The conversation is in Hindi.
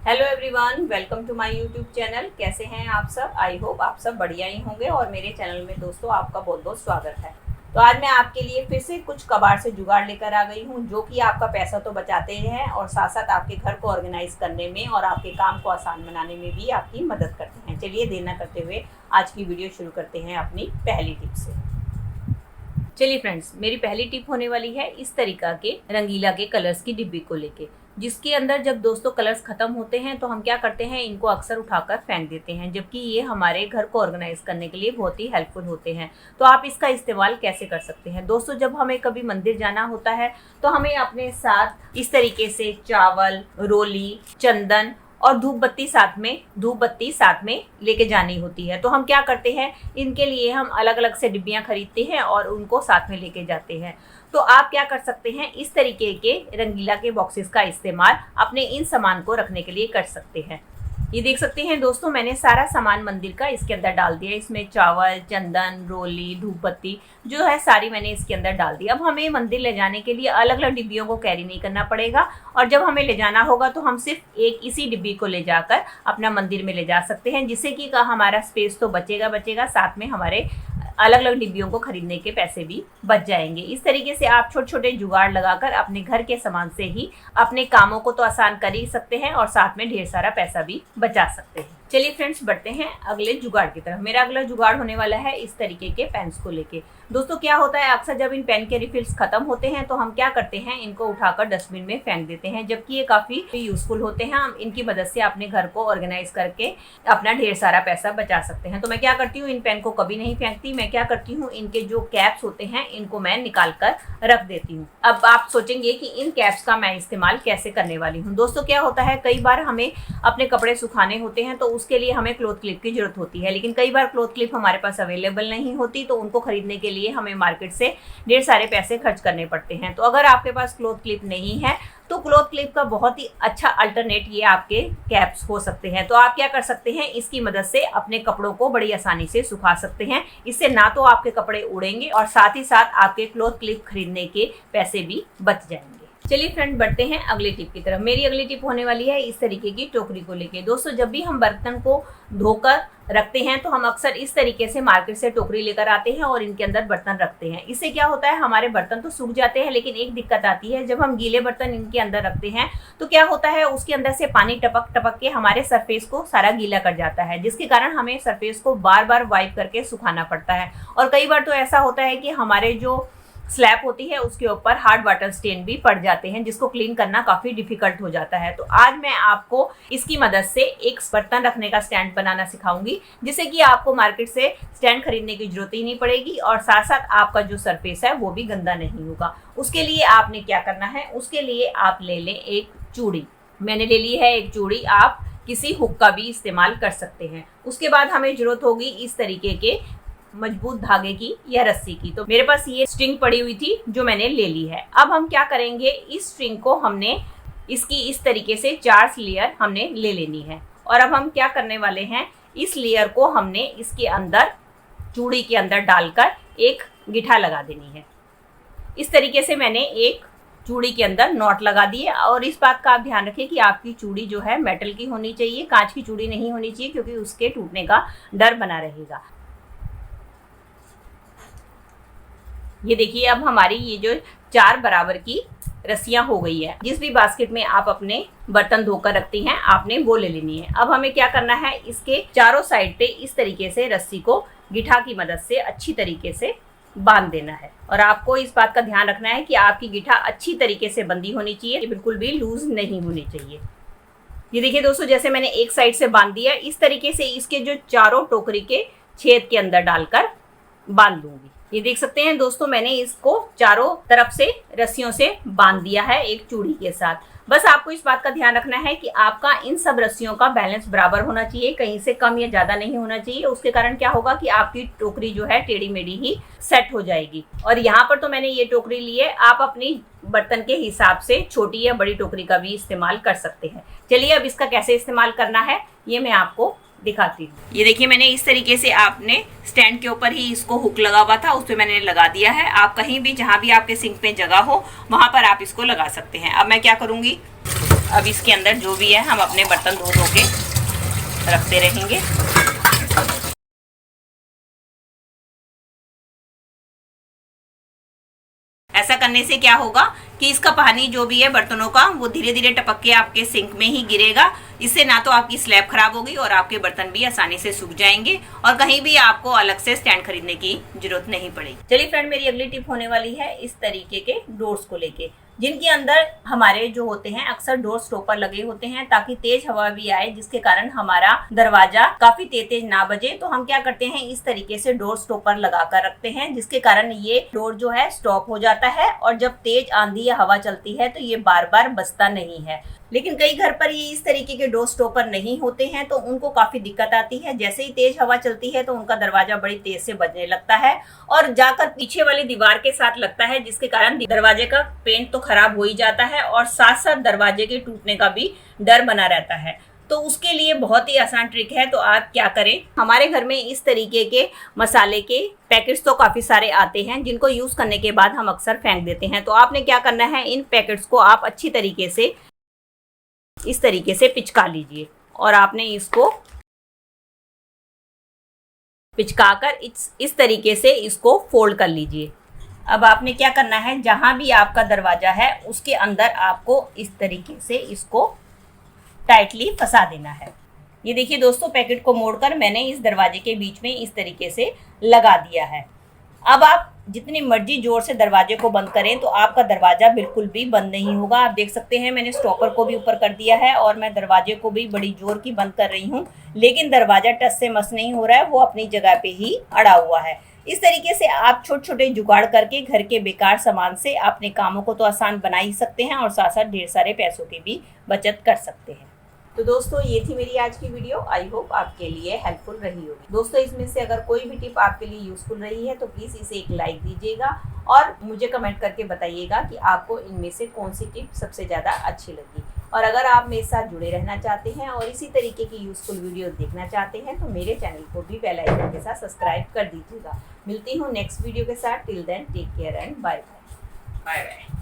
Hello everyone, welcome to my YouTube channel. कैसे हैं आप सब? आई होप आप सब बढ़िया ही होंगे और मेरे चैनल में दोस्तों आपका बहुत बहुत स्वागत है। तो आज मैं आपके लिए फिर से कुछ कबाड़ से जुगाड़ लेकर आ गई हूँ, जो कि आपका पैसा तो बचाते हैं और साथ साथ आपके घर को ऑर्गेनाइज करने में और आपके काम को आसान बनाने में भी आपकी मदद करते हैं। चलिए देर न करते हुए आज की वीडियो शुरू करते हैं अपनी पहली टिप से। चलिए फ्रेंड्स, मेरी पहली टिप होने वाली है इस तरीका के रंगीला के कलर्स की डिब्बी को लेके, जिसके अंदर जब दोस्तों कलर्स खत्म होते हैं तो हम क्या करते हैं, इनको अक्सर उठाकर फेंक देते हैं, जबकि ये हमारे घर को ऑर्गेनाइज करने के लिए बहुत ही हेल्पफुल होते हैं। तो आप इसका इस्तेमाल कैसे कर सकते हैं दोस्तों? जब हमें कभी मंदिर जाना होता है तो हमें अपने साथ इस तरीके से चावल, रोली, चंदन और धूप बत्ती साथ में लेके जानी होती है। तो हम क्या करते हैं, इनके लिए हम अलग अलग से डिब्बियां खरीदते हैं और उनको साथ में लेके जाते हैं। तो आप क्या कर सकते हैं, इस तरीके के रंगीला के बॉक्सेस का इस्तेमाल अपने इन सामान को रखने के लिए कर सकते हैं। ये देख सकते हैं दोस्तों, मैंने सारा सामान मंदिर का इसके अंदर डाल दिया। इसमें चावल, चंदन, रोली, धूप बत्ती जो है सारी मैंने इसके अंदर डाल दी। अब हमें मंदिर ले जाने के लिए अलग अलग डिब्बियों को कैरी नहीं करना पड़ेगा, और जब हमें ले जाना होगा तो हम सिर्फ एक इसी डिब्बी को ले जाकर अपना मंदिर में ले जा सकते हैं, जिससे कि हमारा स्पेस तो बचेगा, साथ में हमारे अलग अलग डिब्बियों को खरीदने के पैसे भी बच जाएंगे। इस तरीके से आप छोटे छोटे जुगाड़ लगाकर अपने घर के सामान से ही अपने कामों को तो आसान कर ही सकते हैं और साथ में ढेर सारा पैसा भी बचा सकते हैं। चलिए फ्रेंड्स, बढ़ते हैं अगले जुगाड़ की तरफ। मेरा अगला जुगाड़ होने वाला है इस तरीके के पेन्स को लेके। दोस्तों क्या होता है, अक्सर जब इन पेन के रिफिल्स खत्म होते हैं तो हम क्या करते हैं, इनको उठाकर डस्टबिन में फेंक देते हैं, जबकि ये काफी यूजफुल होते हैं। हम इनकी मदद से अपने घर को ऑर्गेनाइज करके अपना ढेर सारा पैसा बचा सकते हैं। तो मैं क्या करती हूँ, इन पेन को कभी नहीं फेंकती। मैं क्या करती हूँ, इनके जो कैप्स होते हैं इनको मैं निकाल कर रख देती हूँ। अब आप सोचेंगे कि इन कैप्स का मैं इस्तेमाल कैसे करने वाली हूँ। दोस्तों क्या होता है, कई बार हमें अपने कपड़े सुखाने होते हैं तो उसके लिए हमें क्लॉथ क्लिप की जरूरत होती है, लेकिन कई बार क्लॉथ क्लिप हमारे पास अवेलेबल नहीं होती, तो उनको खरीदने के लिए हमें मार्केट से ढेर सारे पैसे खर्च करने पड़ते हैं। तो अगर आपके पास क्लॉथ क्लिप नहीं है तो क्लॉथ क्लिप का बहुत ही अच्छा अल्टरनेट ये आपके कैप्स हो सकते हैं। तो आप क्या कर सकते हैं, इसकी मदद से अपने कपड़ों को बड़ी आसानी से सुखा सकते हैं। इससे ना तो आपके कपड़े उड़ेंगे और साथ ही साथ आपके क्लॉथ क्लिप खरीदने के पैसे भी बच जाएंगे। चलिए फ्रेंड, बढ़ते हैं अगली टिप की तरफ। मेरी अगली टिप होने वाली है इस तरीके की टोकरी को लेके। दोस्तों जब भी हम बर्तन को धोकर रखते हैं तो हम अक्सर इस तरीके से मार्केट से टोकरी लेकर आते हैं और इनके अंदर बर्तन रखते हैं। इससे क्या होता है, हमारे बर्तन तो सूख जाते हैं, लेकिन एक दिक्कत आती है, जब हम गीले बर्तन इनके अंदर रखते हैं तो क्या होता है, उसके अंदर से पानी टपक टपक के हमारे सरफेस को सारा गीला कर जाता है, जिसके कारण हमें सरफेस को बार बार वाइप करके सुखाना पड़ता है। और कई बार तो ऐसा होता है कि हमारे जो स्लैब होती है उसके ऊपर हार्ड वाटर स्टेन भी पड़ जाते हैं, जिसको क्लीन करना काफी डिफिकल्ट हो जाता है। तो आज मैं आपको इसकी मदद से एक बर्तन रखने का स्टैंड बनाना सिखाऊंगी, जिससे कि आपको मार्केट से स्टैंड खरीदने की जरूरत ही नहीं पड़ेगी और साथ साथ आपका जो सरफेस है वो भी गंदा नहीं होगा। उसके लिए आपने क्या करना है, उसके लिए आप ले लें एक चूड़ी। मैंने ले ली है एक चूड़ी, आप किसी हुक का भी इस्तेमाल कर सकते हैं। उसके बाद हमें जरूरत होगी इस तरीके के मजबूत धागे की या रस्सी की। तो मेरे पास ये स्ट्रिंग पड़ी हुई थी जो मैंने ले ली है। अब हम क्या करेंगे, इस स्ट्रिंग को हमने इसकी इस तरीके से 4 लेयर हमने ले लेनी है। और अब हम क्या करने वाले हैं, इस लेयर को हमने इसके अंदर चूड़ी के अंदर डालकर एक गिठा लगा देनी है। इस तरीके से मैंने एक चूड़ी के अंदर नॉट लगा दिए। और इस बात का आप ध्यान रखें कि आपकी चूड़ी जो है मेटल की होनी चाहिए, कांच की चूड़ी नहीं होनी चाहिए, क्योंकि उसके टूटने का डर बना रहेगा। ये देखिए, अब हमारी ये जो 4 बराबर की रस्सियां हो गई है। जिस भी बास्केट में आप अपने बर्तन धोकर रखती हैं आपने वो ले लेनी है। अब हमें क्या करना है, इसके चारों साइड पे इस तरीके से रस्सी को गिठा की मदद से अच्छी तरीके से बांध देना है। और आपको इस बात का ध्यान रखना है कि आपकी गिठा अच्छी तरीके से बंधी होनी चाहिए, बिल्कुल भी लूज नहीं होनी चाहिए। ये देखिए दोस्तों, जैसे मैंने एक साइड से बांध दिया, इस तरीके से इसके जो चारों टोकरी के छेद के अंदर डालकर बांध लूंगी। ये देख सकते हैं दोस्तों, मैंने इसको चारों तरफ से रस्सियों से बांध दिया है एक चूड़ी के साथ। बस आपको इस बात का ध्यान रखना है कि आपका इन सब रस्सियों का बैलेंस बराबर होना चाहिए, कहीं से कम या ज्यादा नहीं होना चाहिए। उसके कारण क्या होगा कि आपकी टोकरी जो है टेढ़ी मेढ़ी ही सेट हो जाएगी। और यहाँ पर तो मैंने ये टोकरी ली है, आप अपनी बर्तन के हिसाब से छोटी या बड़ी टोकरी का भी इस्तेमाल कर सकते हैं। चलिए अब इसका कैसे इस्तेमाल करना है ये मैं आपको दिखाती हूँ। ये देखिए, मैंने इस तरीके से आपने स्टैंड के ऊपर ही इसको हुक लगा हुआ था, उस पर मैंने लगा दिया है। आप कहीं भी जहां भी आपके सिंक में जगह हो वहां पर आप इसको लगा सकते हैं। अब मैं क्या करूंगी, अब इसके अंदर जो भी है हम अपने बर्तन धो के रखते रहेंगे। ऐसा करने से क्या होगा कि इसका पानी जो भी है बर्तनों का वो धीरे धीरे टपक के आपके सिंक में ही गिरेगा। इससे ना तो आपकी स्लैब खराब होगी और आपके बर्तन भी आसानी से सूख जाएंगे और कहीं भी आपको अलग से स्टैंड खरीदने की जरूरत नहीं पड़ेगी। चलिए फ्रेंड, मेरी अगली टिप होने वाली है इस तरीके के डोर्स को लेके, जिनके अंदर हमारे जो होते हैं अक्सर डोर स्टॉपर लगे होते हैं ताकि तेज हवा भी आए, जिसके कारण हमारा दरवाजा काफी तेज ना बजे। तो हम क्या करते हैं, इस तरीके से डोर स्टॉपर लगा कर रखते हैं, जिसके कारण ये डोर जो है स्टॉप हो जाता है और जब तेज आंधी या हवा चलती है तो ये बार बार बजता नहीं है। लेकिन कई घर पर ये इस तरीके के डोर स्टॉपर नहीं होते हैं तो उनको काफी दिक्कत आती है। जैसे ही तेज हवा चलती है तो उनका दरवाजा बड़ी तेज से बजने लगता है और जाकर पीछे वाली दीवार के साथ लगता है, जिसके कारण दरवाजे का पेंट तो खराब हो ही जाता है और साथ साथ दरवाजे के टूटने का भी डर बना रहता है। तो उसके लिए बहुत ही आसान ट्रिक है। तो आप क्या करें, हमारे घर में इस तरीके के मसाले के पैकेट्स तो काफी सारे आते हैं, जिनको यूज करने के बाद हम अक्सर फेंक देते हैं। तो आपने क्या करना है, इन पैकेट्स को आप अच्छी तरीके से इस तरीके से पिचका लीजिए और आपने इसको पिचकाकर इस तरीके से इसको फोल्ड कर लीजिए। अब आपने क्या करना है, जहां भी आपका दरवाजा है उसके अंदर आपको इस तरीके से इसको टाइटली फंसा देना है। ये देखिए दोस्तों, पैकेट को मोड़कर मैंने इस दरवाजे के बीच में इस तरीके से लगा दिया है। अब आप जितनी मर्जी जोर से दरवाजे को बंद करें तो आपका दरवाजा बिल्कुल भी बंद नहीं होगा। आप देख सकते हैं मैंने स्टॉपर को भी ऊपर कर दिया है और मैं दरवाजे को भी बड़ी जोर की बंद कर रही हूँ, लेकिन दरवाजा टस से मस नहीं हो रहा है, वो अपनी जगह पे ही अड़ा हुआ है। इस तरीके से आप छोटे छोटे जुगाड़ करके घर के बेकार सामान से अपने कामों को तो आसान बना ही सकते हैं और साथ साथ ढेर सारे पैसों की भी बचत कर सकते हैं। तो दोस्तों, ये थी मेरी आज की वीडियो। आई होप आपके लिए हेल्पफुल रही होगी। दोस्तों, इसमें से अगर कोई भी टिप आपके लिए यूजफुल रही है तो प्लीज़ इसे एक लाइक दीजिएगा और मुझे कमेंट करके बताइएगा कि आपको इनमें से कौन सी टिप सबसे ज़्यादा अच्छी लगी। और अगर आप मेरे साथ जुड़े रहना चाहते हैं और इसी तरीके की यूजफुल वीडियो देखना चाहते हैं तो मेरे चैनल को भी बेल आइकन के साथ सब्सक्राइब कर दीजिएगा। मिलती हूँ नेक्स्ट वीडियो के साथ। Till then take care and bye bye. Bye bye.